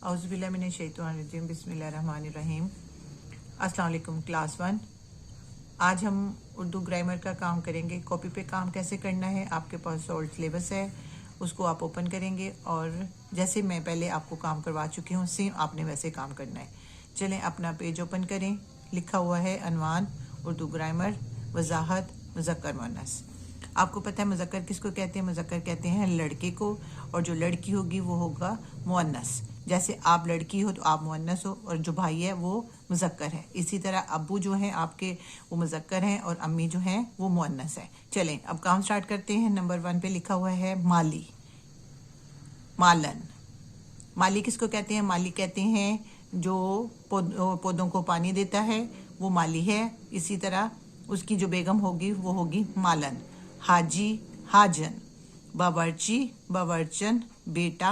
औज़ुबिल्लाहिमिनश्शैतानिर्रजीम बिस्मिल्लाहिर्रहमानिर्रहीम। अस्सलाम वालेकुम क्लास 1। आज हम उर्दू ग्रामर का काम करेंगे। कॉपी पे काम कैसे करना है, आपके पास सोल्ड सिलेबस है, उसको आप ओपन करेंगे और जैसे मैं पहले आपको काम करवा चुकी हूँ सेम आपने वैसे काम करना है। चलें अपना पेज ओपन करें। लिखा हुआ है अनवान उर्दू ग्रामर वजाहत मुज़क्कर मुअन्नस। आपको पता है मुज़क्कर किसको कहते हैं? मुज़क्कर कहते हैं लड़के को, और जो लड़की होगी वो होगा मुअन्नस। जैसे आप लड़की हो तो आप मुअन्नस हो, और जो भाई है वो मुज़क्कर है। इसी तरह अब्बू जो हैं आपके वो मुज़क्कर हैं और अम्मी जो हैं वो मुअन्नस है। चलें अब काम स्टार्ट करते हैं। नंबर 1 पे लिखा हुआ है माली, मालन। माली किसको कहते हैं? माली कहते हैं जो पौधों को पानी देता है, वो माली है। इसी तरह उसकी जो बेगम होगी वो होगी मालन। हाजी, हाजन। बावर्ची, बावर्चन। बेटा,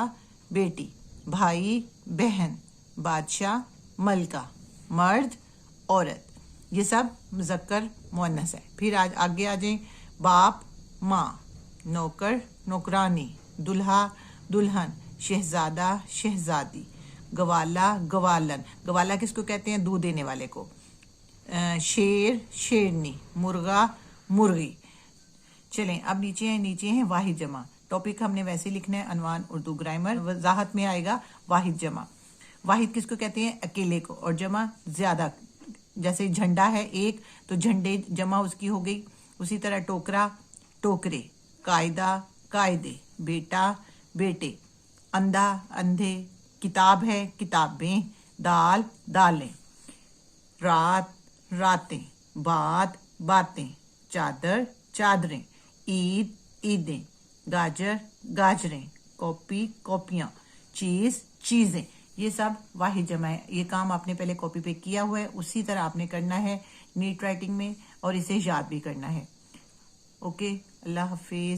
बेटी। भाई, बहन। बादशाह, मलका। मर्द, औरत। ये सब मुज़क्कर मुअन्नस है। फिर आज आगे आ जाएं। बाप, माँ। नौकर, नौकरानी। दुल्हा, दुल्हन। शहजादा, शहजादी। गवाला, गवालन। गवाला किसको कहते हैं? दूध देने वाले को। शेर, शेरनी। मुर्गा, मुर्गी। चलें अब नीचे हैं वाहिद जमा। टॉपिक हमने वैसे लिखना है अनवान उर्दू ग्रामर। वजाहत में आएगा वाहिद जमा। वाहिद किसको कहते हैं? अकेले को, और जमा ज्यादा। जैसे झंडा है एक तो झंडे जमा उसकी हो गई। उसी तरह टोकरा, टोकरे। कायदा, कायदे। बेटा, बेटे। अंधा, अंधे। किताब है, किताबें। दाल, दालें। रात, रातें। बात, बातें। चादर, चादरें। ईद, ईदें। गाजर, गाजरें। कॉपी, कॉपियाँ। चीज, चीजें। ये सब वाहिद जमा है। ये काम आपने पहले कॉपी पे किया हुआ है, उसी तरह आपने करना है नीट राइटिंग में, और इसे याद भी करना है। ओके, अल्लाह हाफिज।